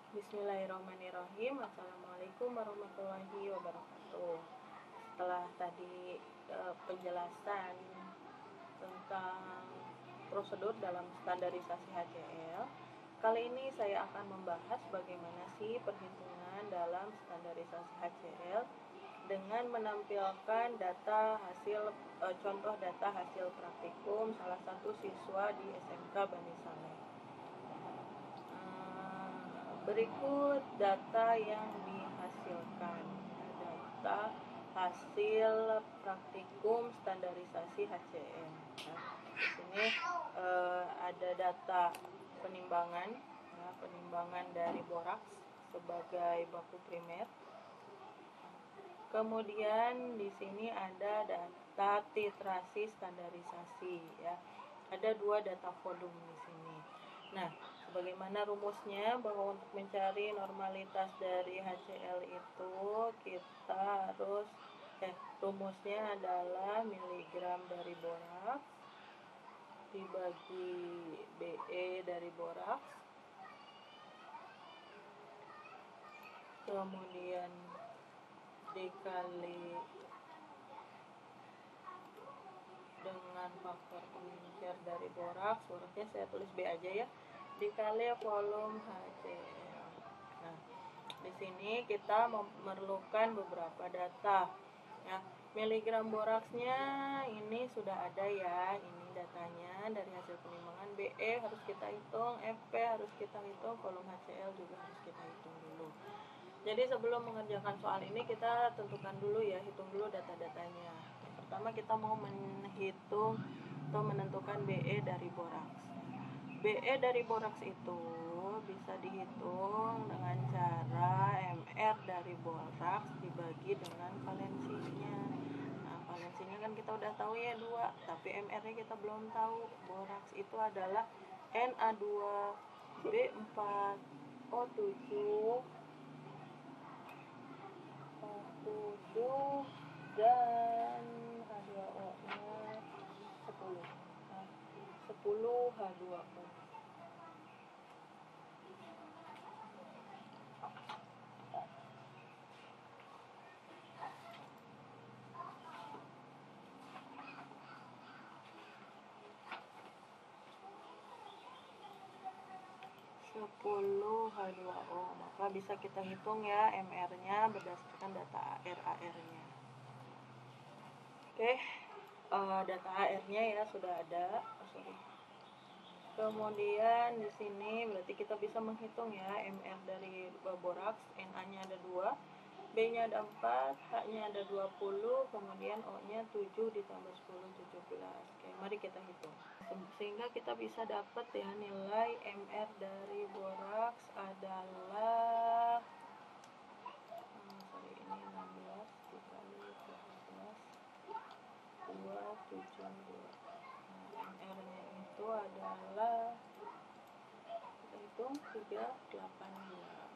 Bismillahirrahmanirrahim. Assalamualaikum warahmatullahi wabarakatuh. Setelah tadi penjelasan tentang prosedur dalam standarisasi HCL, kali ini saya akan membahas bagaimana sih perhitungan dalam standarisasi HCL dengan menampilkan contoh data hasil praktikum salah satu siswa di SMK Bani Saleh. Berikut data yang dihasilkan, data hasil praktikum standarisasi HCL. Di sini ada data penimbangan, penimbangan dari boraks sebagai baku primer. Kemudian di sini ada data titrasi standarisasi, ya. Ada 2 data volume di sini. Nah, sebagaimana rumusnya, bahwa untuk mencari normalitas dari HCl itu kita harus rumusnya adalah miligram dari boraks dibagi Be dari boraks, kemudian dikali dengan faktor pengencer dari boraks, boraksnya saya tulis B aja ya, dikali volume HCl. Nah, di sini kita memerlukan beberapa data. Ya, miligram boraksnya ini sudah ada ya, ini datanya dari hasil penimbangan. Be harus kita hitung, Fp harus kita hitung, volume HCl juga harus kita hitung dulu. Jadi sebelum mengerjakan soal ini kita tentukan dulu ya, hitung dulu data-datanya. Yang pertama kita mau menghitung atau menentukan Be dari boraks. Be dari boraks itu bisa dihitung dengan cara Mr dari boraks dibagi dengan valensinya. Nah, valensinya kan kita udah tahu ya 2, tapi Mr-nya kita belum tahu. Boraks itu adalah Na2, B4, O7, dan H2O nya 10. Nah, 10 H2O. H2O, maka bisa kita hitung ya MR-nya berdasarkan data AR-nya. Oke, data AR-nya ya sudah ada. Kemudian di sini berarti kita bisa menghitung ya MR dari boraks, Na-nya ada 2, B-nya ada 4, H-nya ada 20, kemudian O-nya 7 ditambah 10, 17. Oke, mari kita hitung. Sehingga kita bisa dapat ya nilai MR dari boraks adalah ini 16 dikali 17 272. MR-nya itu adalah, kita hitung 382.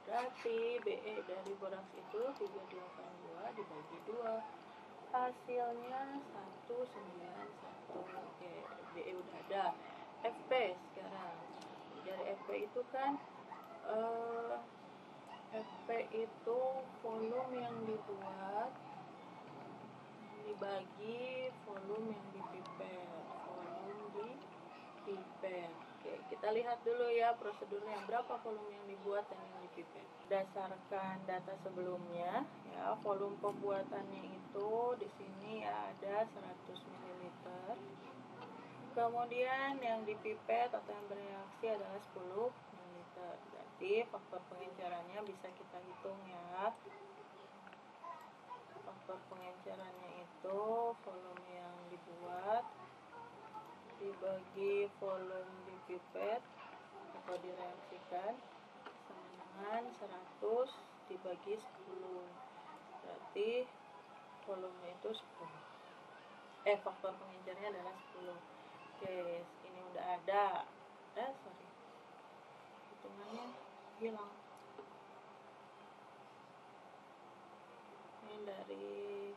Berarti Be dari boraks itu 382 dibagi 2, hasilnya 191. Oke, Be udah ada. Fp sekarang, dari Fp itu kan Fp itu volume yang dibuat dibagi volume yang dipipet. Oke, kita lihat dulu ya prosedurnya, berapa volume yang dibuat dan yang dipipet. Berdasarkan data sebelumnya ya, volume pembuatannya itu di sini ya ada 100 ml. Kemudian yang dipipet atau yang bereaksi adalah 10 ml. Berarti faktor pengencerannya bisa kita hitung ya. Faktor pengencerannya itu volume yang dibuat dibagi volume dipipet atau direaksikan sama dengan 100 dibagi 10. Berarti volume itu 10. Faktor pengencernya adalah 10. Oke, ini udah ada. Hitungannya hilang. Ini dari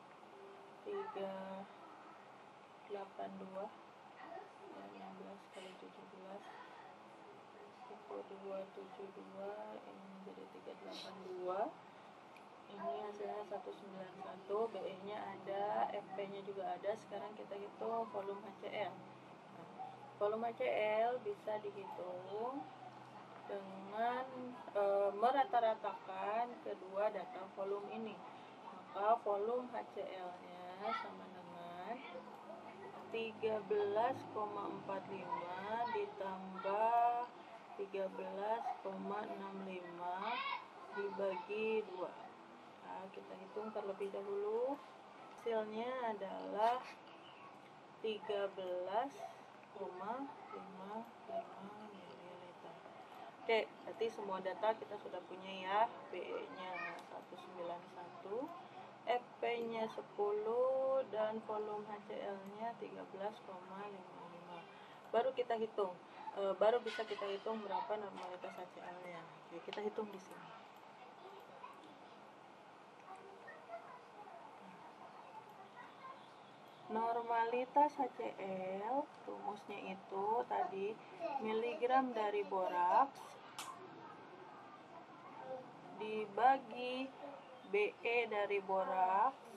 382 ya, 16 kali 17 itu 272, ini jadi 191,82. Ini hasilnya 191, BE nya ada, FP nya juga ada. Sekarang kita hitung volume HCl. Nah, volume HCl bisa dihitung dengan merata-ratakan kedua data volume ini. Maka volume HCl nya sama dengan 13,45 ditambah 13,65 dibagi 2. Nah, kita hitung terlebih dahulu. Hasilnya adalah 13,55 ml. Oke, berarti semua data kita sudah punya ya. BE nya 191, FP nya 10, dan volume HCl nya 13,55. Baru kita hitung, baru bisa kita hitung berapa normalitas HCl nya. Oke, kita hitung di sini. Normalitas HCl rumusnya itu tadi miligram dari boraks dibagi BE dari boraks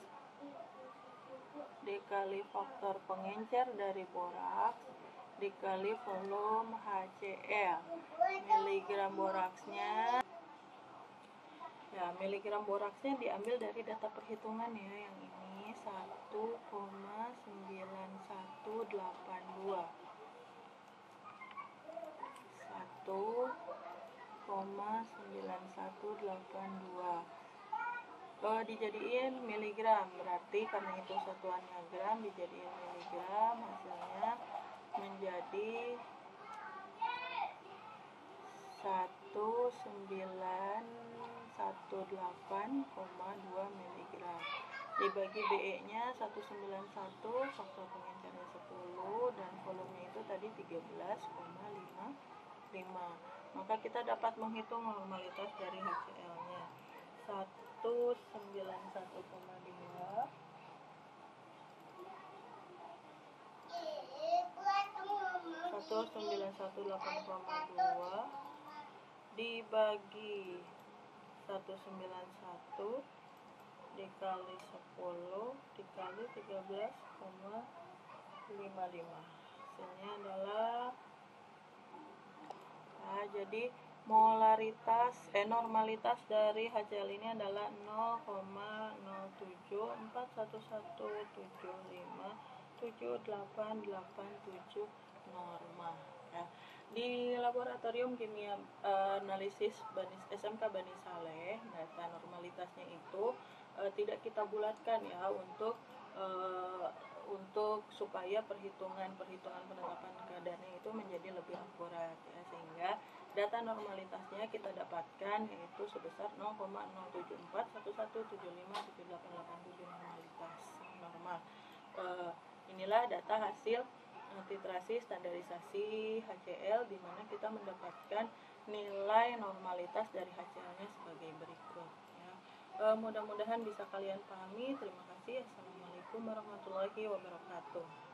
dikali faktor pengencer dari boraks dikali volume HCl. Miligram boraksnya ya, miligram boraksnya diambil dari data perhitungan ya, yang ini 1,9182. 1,9182. Dijadiin miligram, berarti karena itu satuannya gram, dijadiin miligram, hasilnya menjadi 1918,2 mg. Dibagi BE nya 191, faktor pengencernya 10, dan volumenya itu tadi 13,55. Maka kita dapat menghitung normalitas dari HCl nya 191,2 191,8,2 dibagi 191 dikali 10 dikali 13,55. Hasilnya adalah jadi normalitas dari HCl ini adalah 0,02411757887 norma ya. Di laboratorium kimia analisis SMK Bani Saleh, data normalitasnya itu tidak kita bulatkan ya untuk supaya perhitungan penetapan kadarnya itu menjadi lebih akurat ya, sehingga data normalitasnya kita dapatkan yaitu sebesar 0,02411757887 normalitas normal. Inilah data hasil titrasi standarisasi HCl, di mana kita mendapatkan nilai normalitas dari HCl-nya sebagai berikut ya. Mudah-mudahan bisa kalian pahami. Terima kasih. Assalamualaikum warahmatullahi wabarakatuh.